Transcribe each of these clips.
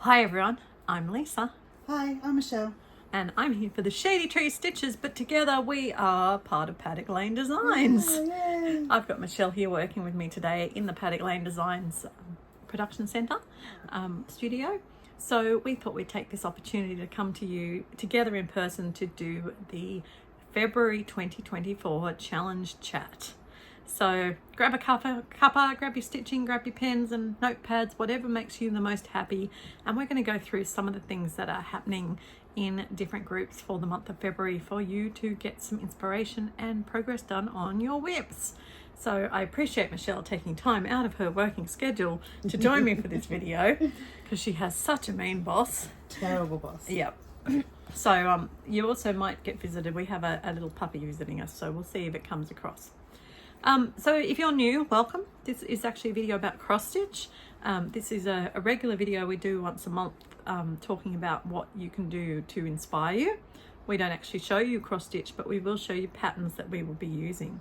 Hi everyone, I'm Lisa Hi, I'm Michelle. and I'm here for the Shady Tree Stitches, but together we are part of Paddock Lane Designs. Yay! I've got Michelle here working with me today in the Paddock Lane Designs production centre studio. So we thought we'd take this opportunity to come to you together in person to do the February 2024 challenge chat. So grab a cuppa, grab your stitching, grab your pens and notepads, whatever makes you the most happy. And we're going to go through some of the things that are happening in different groups for the month of February for you to get some inspiration and progress done on your WIPs. So I appreciate Michelle taking time out of her working schedule to join me for this video because she has such a mean boss. Terrible boss. Yep. So you also might get visited. We have a little puppy visiting us, so we'll see if it comes across. So if you're new, welcome. This is actually a video about cross stitch. This is a regular video we do once a month, talking about what you can do to inspire you. We don't actually show you cross stitch, but we will show you patterns that we will be using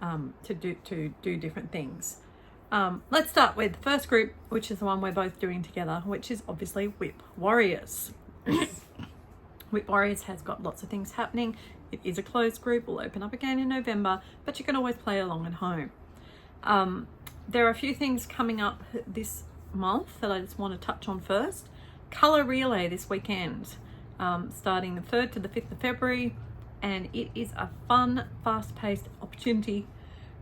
to do different things. Let's start with the first group, which is the one we're both doing together, which is obviously WIP Warriors. WIP Warriors has got lots of things happening. It is a closed group. We'll open up again in November, but you can always play along at home. There are a few things coming up this month that I just want to touch on first. Colour Relay this weekend, starting the 3rd to the 5th of February, and it is a fun, fast-paced opportunity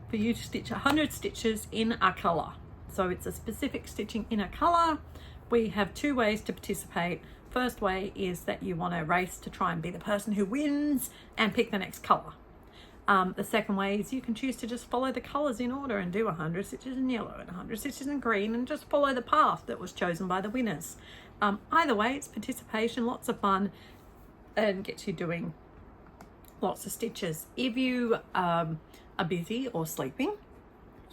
for you to stitch 100 stitches in a colour. So it's a specific stitching in a colour. We have two ways to participate. First way is that you want to race to try and be the person who wins and pick the next colour. The second way is you can choose to just follow the colours in order and do 100 stitches in yellow and 100 stitches in green and just follow the path that was chosen by the winners. Either way, it's participation, lots of fun, and gets you doing lots of stitches. If you are busy or sleeping,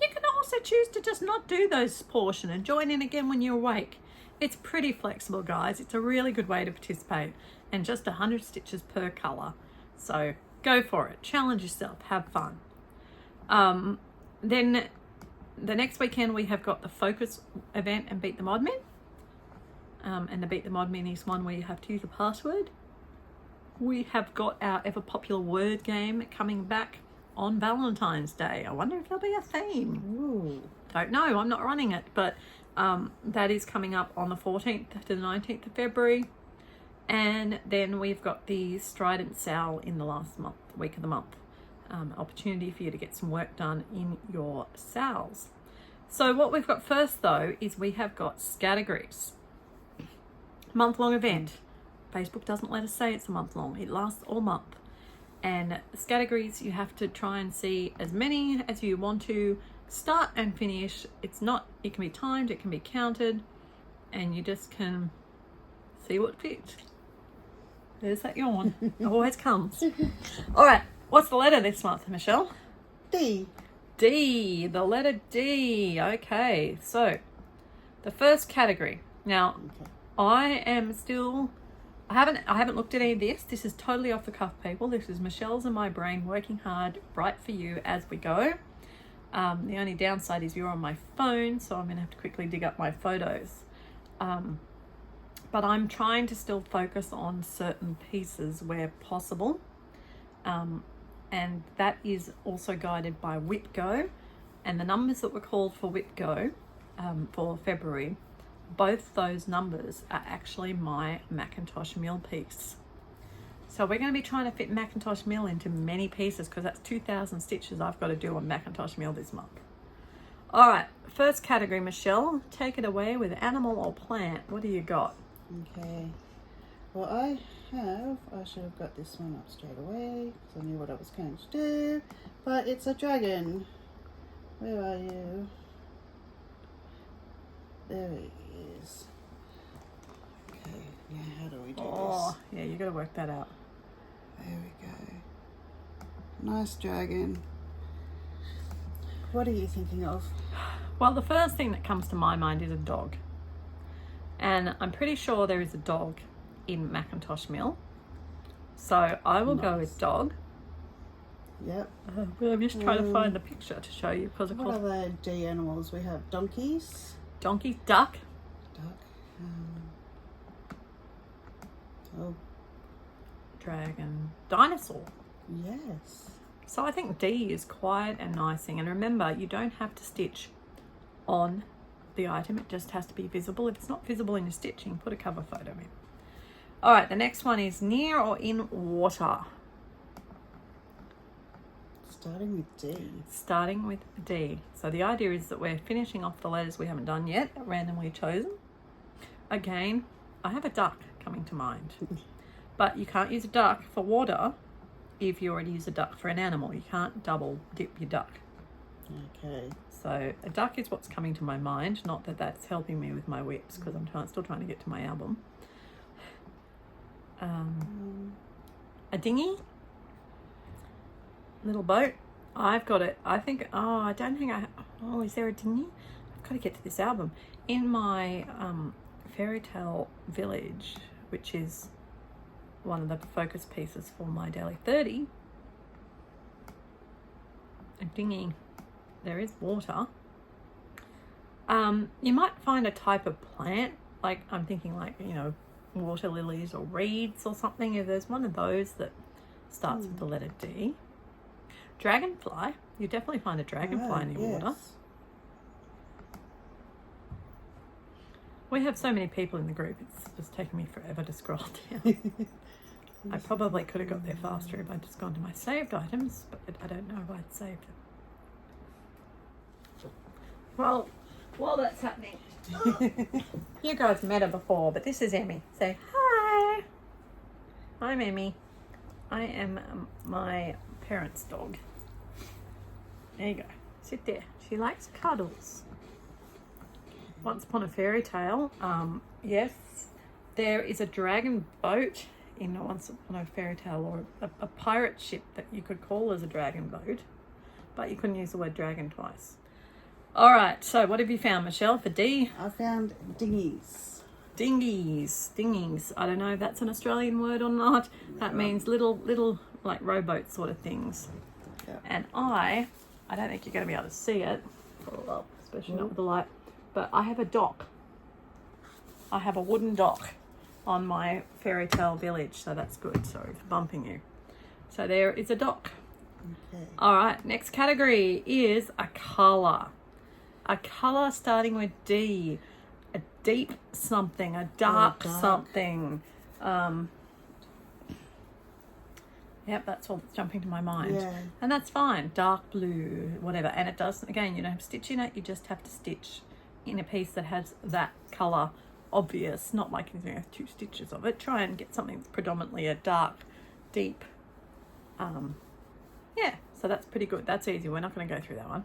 you can also choose to just not do those portion and join in again when you're awake. It's pretty flexible, guys. It's a really good way to participate, and just 100 stitches per colour. So go for it. Challenge yourself. Have fun. Then the next weekend we have got the Focus event and Beat the Modmin. And the Beat the Modmin is one where you have to use a password. We have got our ever popular word game coming back on Valentine's Day. I wonder if there'll be a theme. Ooh. Don't know. I'm not running it, but that is coming up on the 14th to the 19th of February. And then we've got the Strident Sale in the last week of the month. Opportunity for you to get some work done in your sales. So what we've got first though is we have got Scattergrease. Month-long event. Facebook doesn't let us say it's a month long. It lasts all month. And Scattergrease, you have to try and see as many as you want to start and finish. It can be timed, it can be counted, and you just can see what fits. There's that yawn. It always comes. All right, what's the letter this month, Michelle? D. D, the letter D. Okay, so the first category. Now, Okay. I haven't looked at any of this. This is totally off the cuff, people. This is Michelle's and my brain working hard right for you as we go. The only downside is you're on my phone, so I'm going to have to quickly dig up my photos. But I'm trying to still focus on certain pieces where possible. And that is also guided by WIP Go. And the numbers that were called for WIP Go for February, both those numbers are actually my Macintosh Mill piece. So we're going to be trying to fit Macintosh Mill into many pieces because that's 2,000 stitches I've got to do on Macintosh Mill this month. All right, first category, Michelle, take it away with animal or plant. What do you got? Okay. Well, I should have got this one up straight away because I knew what I was going to do. But it's a dragon. Where are you? There he is. Okay, now how do we do Oh, yeah, you got to work that out. this? There we go. Nice dragon. What are you thinking of? Well, the first thing that comes to my mind is a dog. And I'm pretty sure there is a dog in Macintosh Mill. So I will go with dog. Yep. Well, I'm just trying to find the picture to show you because of What course other D animals? We have donkeys, donkey, duck, duck, Oh, dragon, dinosaur. yes. So I think D is quite a nice thing. And remember, you don't have to stitch on the item. It just has to be visible. If it's not visible in your stitching, put a cover photo in. All right, the next one is near or in water. Starting with D. Starting with D. So the idea is that we're finishing off the letters we haven't done yet, randomly chosen. Again, I have a duck coming to mind. But you can't use a duck for water if you already use a duck for an animal. You can't double dip your duck. Okay. So a duck is what's coming to my mind. Not that that's helping me with my whips, because I'm still trying to get to my album. A dinghy. Little boat. I've got it. I think, I don't think is there a dinghy? I've got to get to this album. In my fairy tale village, which is one of the focus pieces for my Daily 30, a dinghy, there is water. You might find a type of plant, like I'm thinking like, water lilies or reeds or something. If there's one of those that starts with the letter D. Dragonfly. You definitely find a dragonfly in the water. We have so many people in the group, it's just taking me forever to scroll down. I probably could have got there faster if I'd just gone to my saved items, but I don't know if I'd saved them. Well, while that's happening, you guys met her before, but this is Emmy. Say hi. I'm Emmy. I am my parents' dog. There you go. Sit there. She likes cuddles. Once upon a fairy tale, yes, there is a dragon boat in Once Upon a Fairy Tale, or a pirate ship that you could call as a dragon boat, but you couldn't use the word dragon twice. All right, so what have you found, Michelle, for D? I found dinghies. Dinghies. I don't know if that's an Australian word or not. That means little like rowboat sort of things. Yeah. And I don't think you're going to be able to see it, especially not with the light, but I have a dock. I have a wooden dock on my fairy tale village, so that's good. Sorry for bumping you. So there is a dock. Okay. All right, next category is a colour. A colour starting with D. A deep something, a dark something. Yep, that's all that's jumping to my mind. Yeah. And that's fine. Dark blue, whatever. And it doesn't, again, you don't have to stitch in it. You just have to stitch in a piece that has that colour obvious, not like you have 2 stitches of it. Try and get something that's predominantly a dark, deep. Yeah, so that's pretty good. That's easy. We're not going to go through that one.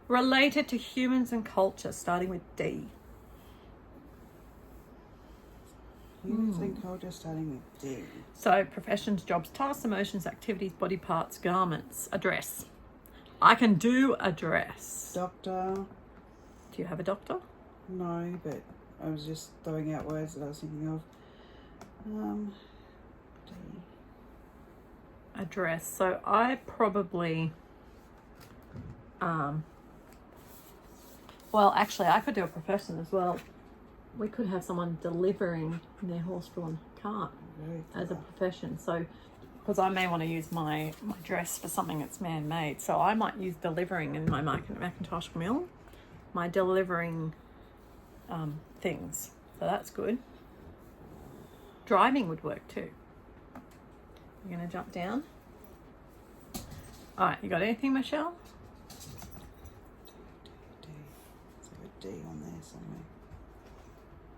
Related to humans and culture, starting with D. Humans and culture, starting with D. So professions, jobs, tasks, emotions, activities, body parts, garments, a dress. I can do a dress. Doctor. Do you have a doctor? No, but I was just throwing out words that I was thinking of. D. A dress. So I probably, well, actually, I could do a profession as well. We could have someone delivering their horse-drawn cart as a profession. So, because I may want to use my dress for something that's man-made. So I might use delivering in my Macintosh mill, my delivering things. So that's good. Driving would work too. You're going to jump down. All right, you got anything, Michelle? D. So a D on there somewhere.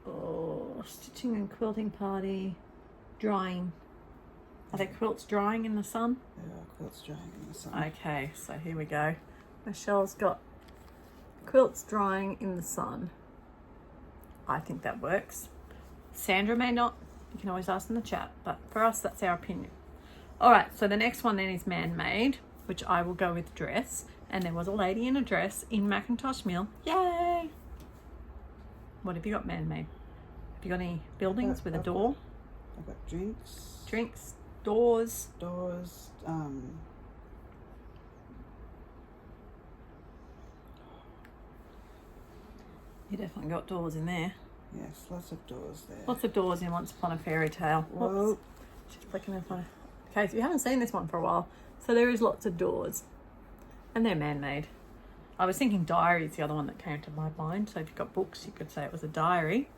Oh, stitching and quilting party, drying. Are there quilts drying in the sun? There are quilts drying in the sun. Okay, so here we go. Michelle's got quilts drying in the sun. I think that works. Sandra may not. You can always ask in the chat, but for us, that's our opinion. All right, so the next one then is man-made, which I will go with dress. And there was a lady in a dress in Macintosh Mill. Yay! What have you got man-made? Have you got any buildings with a door? I've got drinks. Drinks, doors. Doors. You definitely got doors in there. Yes, lots of doors there. Lots of doors in Once Upon a Fairy Tale. Whoa. Whoops. She's flicking her phone. Okay, so you haven't seen this one for a while. So there is lots of doors. And they're man-made. I was thinking diary is the other one that came to my mind. So if you've got books, you could say it was a diary.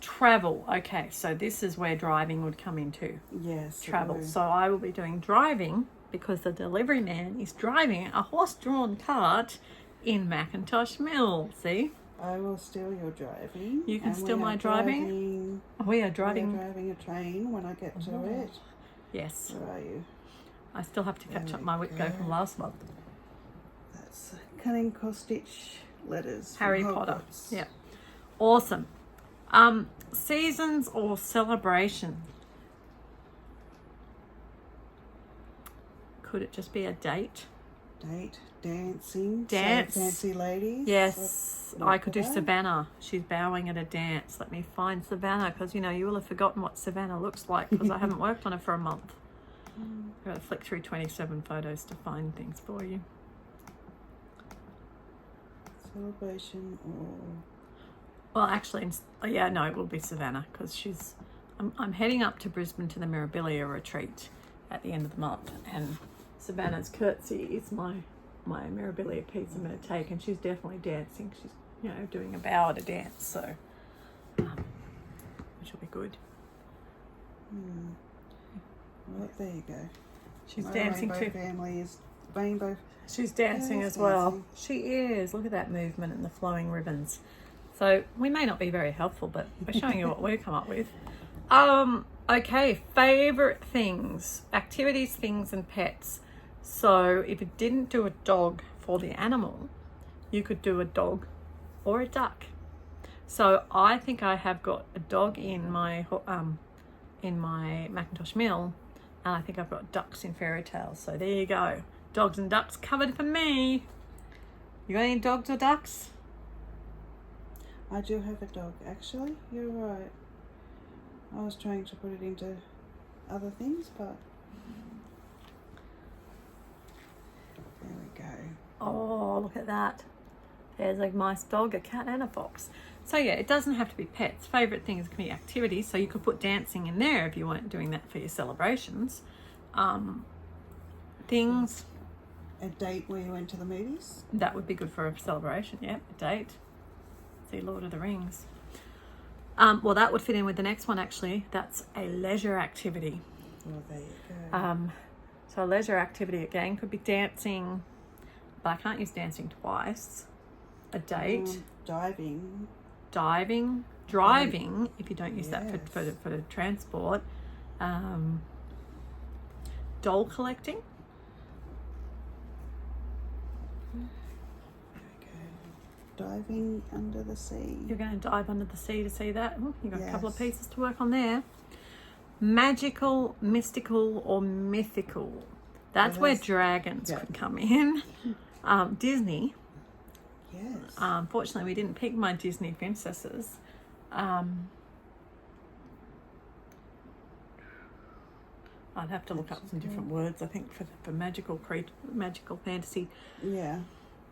Travel. Okay, so this is where driving would come into. Yes. it Travel. will. So I will be doing driving because the delivery man is driving a horse-drawn cart in Macintosh Mill. See? I will steal your driving. You can and steal we my are driving. We are driving. We are driving a train when I get to it. Yes. Where are you? I still have to catch There up we my Whitgo go. from last month. That's Cunning Cross-Stitch letters. Harry from Potter. Hogwarts. Yeah. Awesome. Seasons or celebration? Could it just be a date? Date, dancing. Dance. So fancy ladies. Yes, What I could do for that? Savannah. She's bowing at a dance. Let me find Savannah because you will have forgotten what Savannah looks like because I haven't worked on her for a month. I've got to flick through 27 photos to find things for you. Celebration or... Well, actually, yeah, no, it will be Savannah because I'm heading up to Brisbane to the Mirabilia retreat at the end of the month, and Savannah's curtsy is my Mirabilia piece I'm going to take, and she's definitely dancing. She's doing a bow at a dance, so which will be good. Well, there you go. She's My dancing rainbow too. family is rainbow. She's dancing Yes, as well. dancing. She is. Look at that movement and the flowing ribbons. So we may not be very helpful, but we're showing you what we've come up with. Okay, favorite things, activities, things, and pets. So if you didn't do a dog for the animal, you could do a dog or a duck. So I think I have got a dog in my Macintosh Mill, and I think I've got ducks in Fairy Tales. So there you go. Dogs and ducks covered for me. You got any dogs or ducks? I do have a dog, actually. You're right. I was trying to put it into other things, but there we go. Oh, look at that. There's a nice dog, a cat, and a fox. So yeah, it doesn't have to be pets. Favorite things can be activities. So you could put dancing in there if you weren't doing that for your celebrations. Things A date where you went to the movies? that would be good for a celebration. Yeah, a date. See Lord of the Rings. Well, that would fit in with the next one actually. That's a leisure activity. Well, there you go. So a leisure activity again could be dancing, but I can't use dancing twice. A date. Diving. Diving, driving, if you don't use that Yes. for the transport. Doll collecting. Diving under the sea. You're going to dive under the sea to see that. Ooh, you've got a couple of Yes. pieces to work on there. Magical, mystical, or mythical. That's where Yes. dragons Yeah. could come in. Disney. Yes. Unfortunately, we didn't pick my Disney princesses. I'd have to look up some different words, I think, for magical fantasy. Yeah.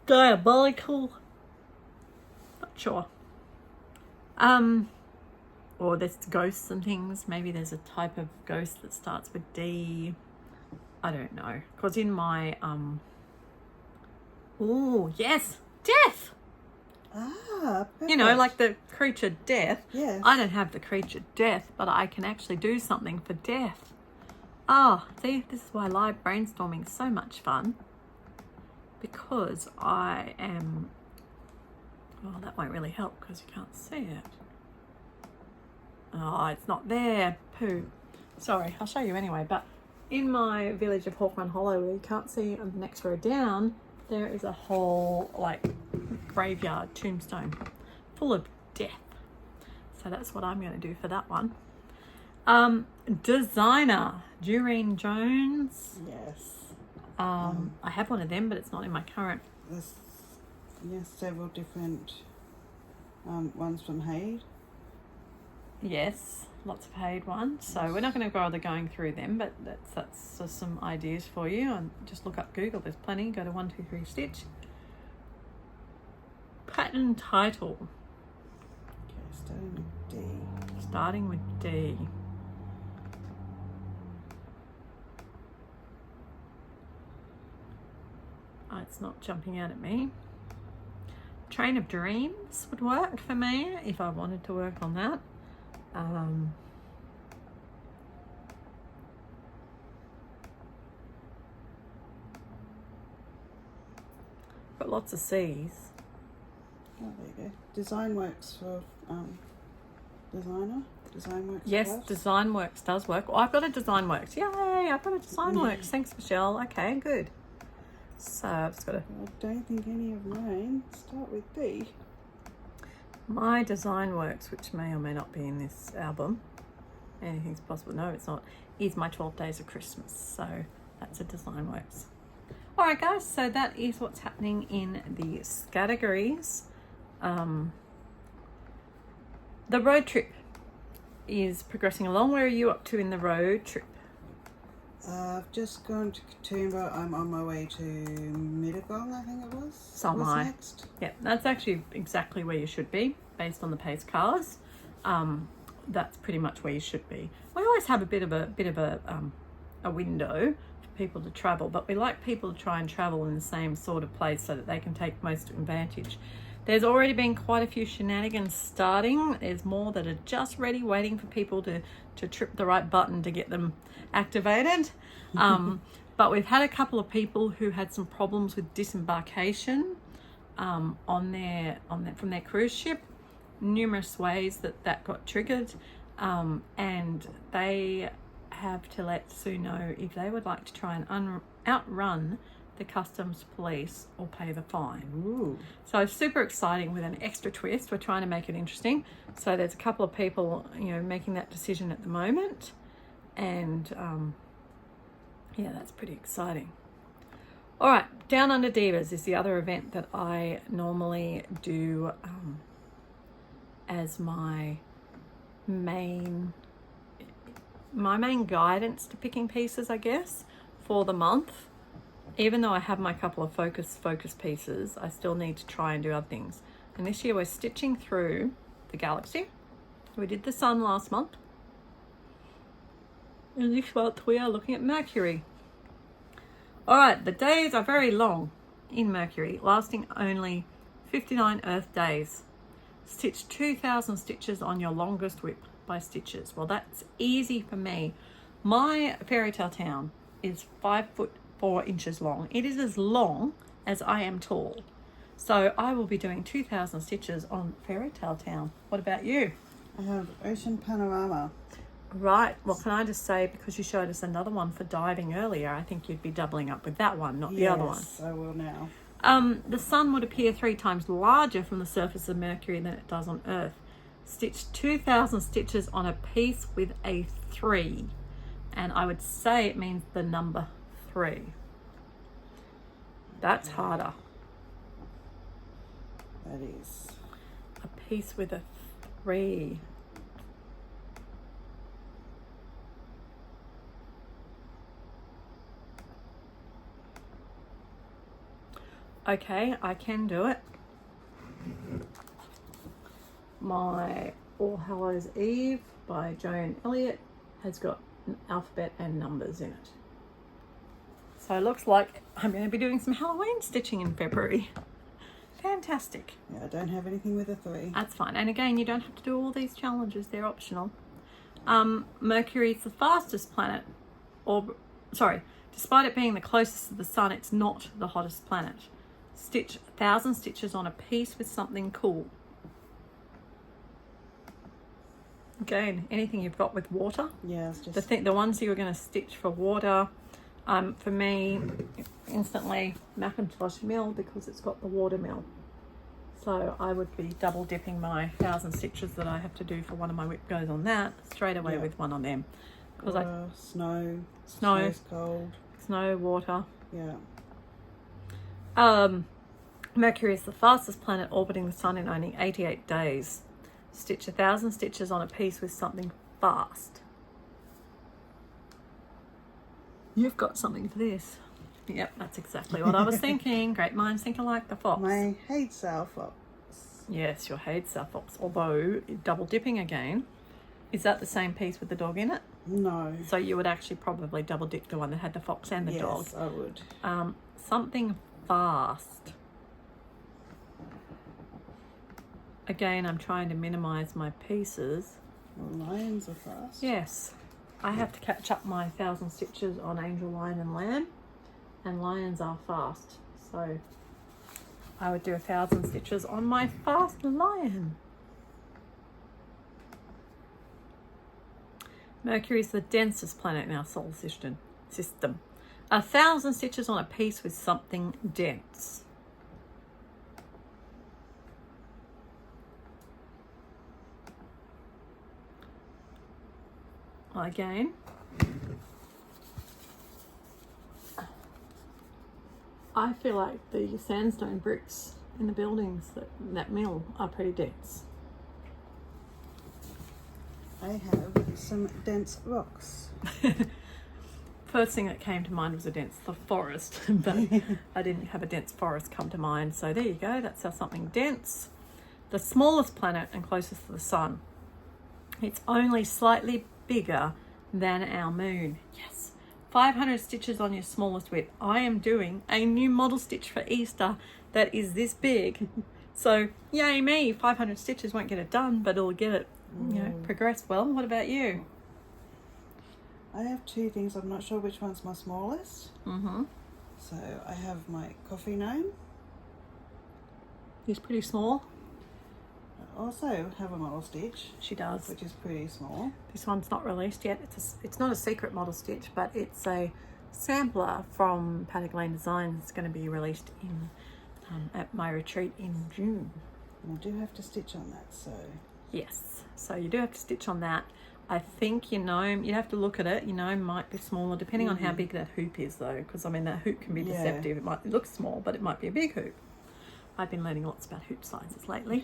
Diabolical. Not sure. Or there's ghosts and things. Maybe there's a type of ghost that starts with D. I don't know. Because in my oh yes, death. Ah, perfect. You know, like the creature death. Yes. I don't have the creature death, but I can actually do something for death. Ah, see, this is why live brainstorming is so much fun. Because I am... Well, that won't really help because you can't see it. Oh, it's not there. Pooh. Sorry, I'll show you anyway. But in my village of Hawk Run Hollow, where you can't see on the next row down, there is a whole, like, graveyard tombstone full of death. So that's what I'm going to do for that one. Designer, Doreen Jones. Yes. I have one of them, but it's not in my current. There's several different ones from Haid. Yes, lots of paid ones. So we're not going to bother going through them, but that's just some ideas for you. And just look up Google. There's plenty. Go to 123 Stitch. Pattern title. Yes, Starting with D. Starting with D. Oh, it's not jumping out at me. Train of Dreams would work for me if I wanted to work on that. Got lots of C's. Oh, there you go. Design Works for designer. Design Works. Yes, class. Design Works does work. Oh, I've got a Design Works. Yay, I've got a Design Works. Thanks, Michelle. Okay, good. So I've just got to... I don't think any of mine start with D. My Design Works, which may or may not be in this album. Anything's possible. No, it's not. Is my 12 Days of Christmas. So that's a Design Works. All right, guys. So that is what's happening in the categories. The road trip is progressing along. Where are you up to in the road trip? I've just gone to Katoomba. I'm on my way to Mittagong, I think it was. So am What's I. next? Yeah, that's actually exactly where you should be based on the pace cars. That's pretty much where you should be. We always have a bit of a window for people to travel, but we like people to try and travel in the same sort of place so that they can take most advantage. There's already been quite a few shenanigans starting. There's more that are just ready, waiting for people to trip the right button to get them activated. But we've had a couple of people who had some problems with disembarkation from their cruise ship. Numerous ways that got triggered, and they have to let Sue know if they would like to try and outrun the customs police or pay the fine. Ooh. So super exciting with an extra twist. We're trying to make it interesting. So there's a couple of people, making that decision at the moment, and yeah, that's pretty exciting. All right, Down Under Divas is the other event that I normally do as my main guidance to picking pieces, I guess, for the month. Even though I have my couple of focus pieces, I still need to try and do other things. And this year we're stitching through the galaxy. We did the sun last month. And this month we are looking at Mercury. All right, the days are very long in Mercury, lasting only 59 Earth days. Stitch 2,000 stitches on your longest whip by Stitches. Well, that's easy for me. My fairy tale town is 5'4" long. It is as long as I am tall. So I will be doing 2,000 stitches on Fairy Tale Town. What about you? I have Ocean Panorama. Right. Well, can I just say, because you showed us another one for diving earlier, I think you'd be doubling up with that one, not the other one. Yes, I will now. The sun would appear 3 times larger from the surface of Mercury than it does on Earth. Stitch 2,000 stitches on a piece with a 3. And I would say it means the number 3. That's harder. That is. A piece with a 3. Okay, I can do it. My All Hallows Eve by Joan Elliott has got an alphabet and numbers in it. So it looks like I'm going to be doing some Halloween stitching in February. Fantastic. Yeah, I don't have anything with a 3. That's fine. And again, you don't have to do all these challenges. They're optional. Mercury is the fastest planet. Despite it being the closest to the sun, it's not the hottest planet. Stitch 1,000 stitches on a piece with something cool. Again, anything you've got with water. Yeah, it's just... The ones you're going to stitch for water. For me, instantly Macintosh Mill, because it's got the water mill. So I would be double dipping my 1,000 stitches that I have to do for one of my whip goes on that straight away with one on them. Because snow. Snow. Snow's cold. Snow, water. Yeah. Mercury is the fastest planet orbiting the sun in only 88 days. Stitch 1,000 stitches on a piece with something fast. You've got something for this. Yep, that's exactly what I was thinking. Great minds think alike, the fox. My hate sail fox. Yes, your Hadestar fox. Although, double dipping again. Is that the same piece with the dog in it? No. So you would actually probably double dip the one that had the fox and the dog. Yes, I would. Something fast. Again, I'm trying to minimize my pieces. Well, lions are fast. Yes. I have to catch up my 1,000 stitches on Angel, Lion and Lamb. And lions are fast. So I would do 1,000 stitches on my fast lion. Mercury is the densest planet in our solar system. 1,000 stitches on a piece with something dense. Again, I feel like the sandstone bricks in the buildings that mill are pretty dense. I have some dense rocks. First thing that came to mind was a dense forest, but I didn't have a dense forest come to mind. So there you go, that's our something dense. The smallest planet and closest to the sun. It's only slightly bigger than our moon. Yes. 500 stitches on your smallest width. I am doing a new model stitch for Easter that is this big. So yay me, 500 stitches won't get it done, but it'll get it, progressed well. What about you? I have two things. I'm not sure which one's my smallest. Mm-hmm. So I have my coffee gnome. He's pretty small. I also have a model stitch. She does. Which is pretty small. This one's not released yet. It's not a secret model stitch, but it's a sampler from Paddock Lane Designs. It's going to be released in at my retreat in June. And I do have to stitch on that, so... Yes, so you do have to stitch on that. I think your gnome, you have to look at it. Your gnome might be smaller, depending on how big that hoop is, though. Because, I mean, that hoop can be deceptive. It looks small, but it might be a big hoop. I've been learning lots about hoop sizes lately.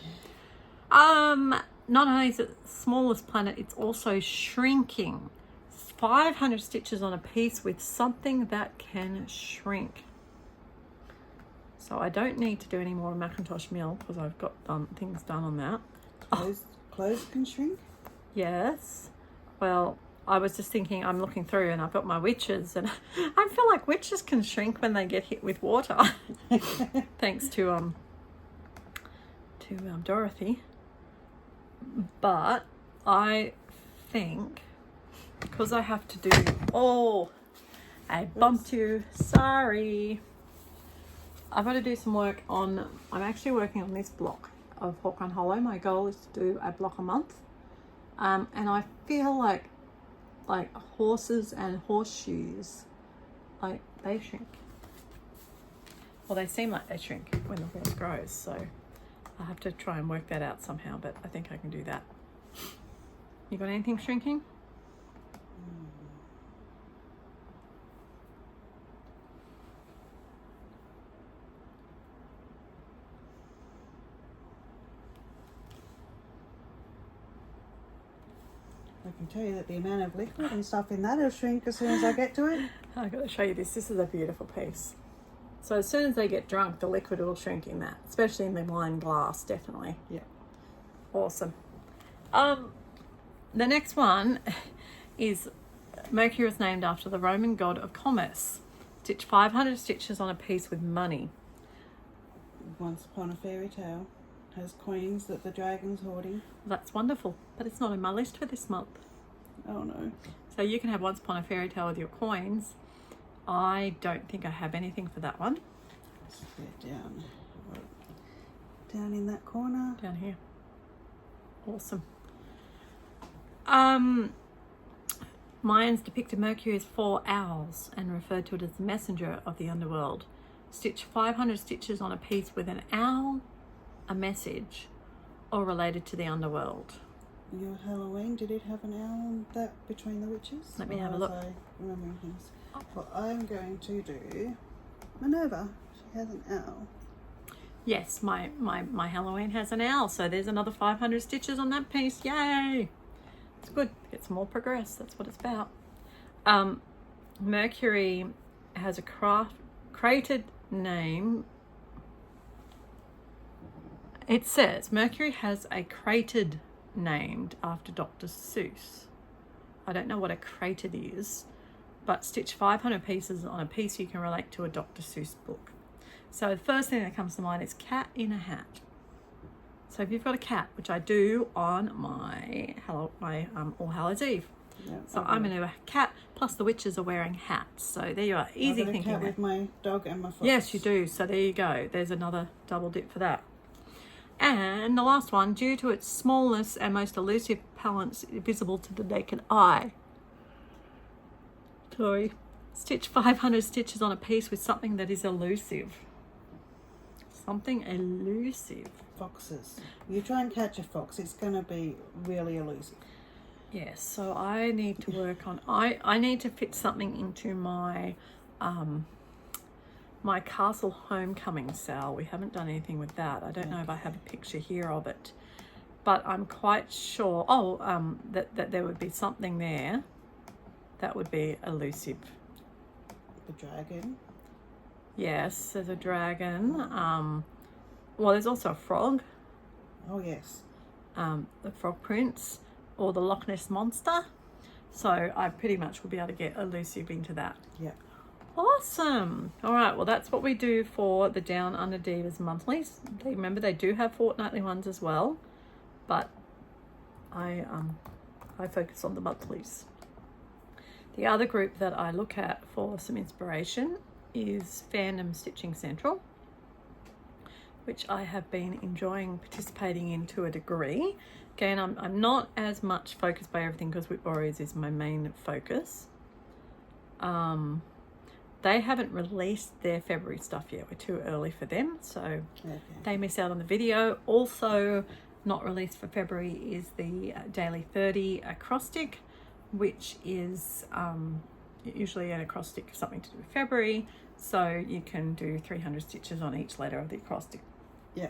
Not only is it the smallest planet, it's also shrinking. 500 stitches on a piece with something that can shrink. So I don't need to do any more Macintosh Mill because I've got things done on that. Clothes can shrink? Yes. Well, I was just thinking, I'm looking through and I've got my witches, and I feel like witches can shrink when they get hit with water. Thanks to Dorothy. But I think, because I have to do, I bumped you, sorry. I've got to do some work on, I'm actually working on this block of Hawkeye Hollow. My goal is to do a block a month. And I feel like horses and horseshoes, like they shrink. Well, they seem like they shrink when the horse grows. So I have to try and work that out somehow, but I think I can do that. You got anything shrinking? I can tell you that the amount of liquid and stuff in that will shrink as soon as I get to it. I've got to show you this. This is a beautiful piece. So as soon as they get drunk, the liquid will shrink in that, especially in the wine glass, definitely. Yeah. Awesome. The next one is Mercury is named after the Roman god of commerce. Stitch 500 stitches on a piece with money. Once upon a fairy tale has coins that the dragon's hoarding. That's wonderful, but it's not in my list for this month. Oh no. So you can have Once Upon a Fairy Tale with your coins. I don't think I have anything for that one. Let's get down in that corner. Down here. Awesome. Mayans depicted Mercury as 4 owls and referred to it as the messenger of the underworld. Stitch 500 stitches on a piece with an owl, a message, or related to the underworld. Your Halloween, did it have an owl that between the witches? Let me Or have a was look. I remembering things? Well, I'm going to do Minerva. She has an owl. Yes, my Halloween has an owl, so there's another 500 stitches on that piece. Yay! It's good. Get some more progress. That's what it's about. Mercury has a crated name. It says Mercury has a cratered named after Dr. Seuss. I don't know what a cratered is, but stitch 500 pieces on a piece you can relate to a Dr. Seuss book. So the first thing that comes to mind is cat in a hat. So if you've got a cat, which I do on my All Hallows Eve. Yeah, So I'm going to do a cat, plus the witches are wearing hats. So there you are, easy I've got a thinking. cat with my dog and my fox. Yes, you do. So there you go. There's another double dip for that. And the last one, due to its smallness and most elusive appearance visible to the naked eye. Sorry. Stitch 500 stitches on a piece with something that is elusive. Something elusive. Foxes. You try and catch a fox, it's going to be really elusive. Yes, so I need to work on, I need to fit something into my my Castle Homecoming sale. We haven't done anything with that. I don't know if I have a picture here of it, but I'm quite sure that there would be something there that would be elusive. The dragon. Yes, there's a dragon. Well, there's also a frog. Oh yes. The Frog Prince, or the Loch Ness Monster. So I pretty much will be able to get elusive into that. Yeah. Awesome. All right, well, that's what we do for the Down Under Divas monthlies. Remember, they do have fortnightly ones as well, but I focus on the monthlies. The other group that I look at for some inspiration is Fandom Stitching Central, which I have been enjoying participating in to a degree. Again, I'm not as much focused by everything because Whip Warriors is my main focus. They haven't released their February stuff yet. We're too early for them, so they miss out on the video. Also not released for February is the Daily 30 acrostic, which is usually an acrostic, something to do with February, so you can do 300 stitches on each letter of the acrostic. Yeah.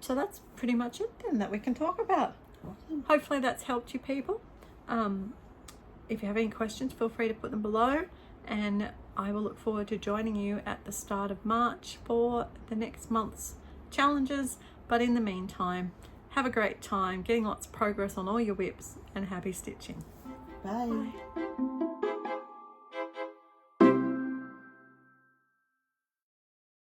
So that's pretty much it then that we can talk about. Awesome. Hopefully that's helped you people. If you have any questions, feel free to put them below, and I will look forward to joining you at the start of March for the next month's challenges. But in the meantime, have a great time getting lots of progress on all your whips, and happy stitching. Bye. Bye.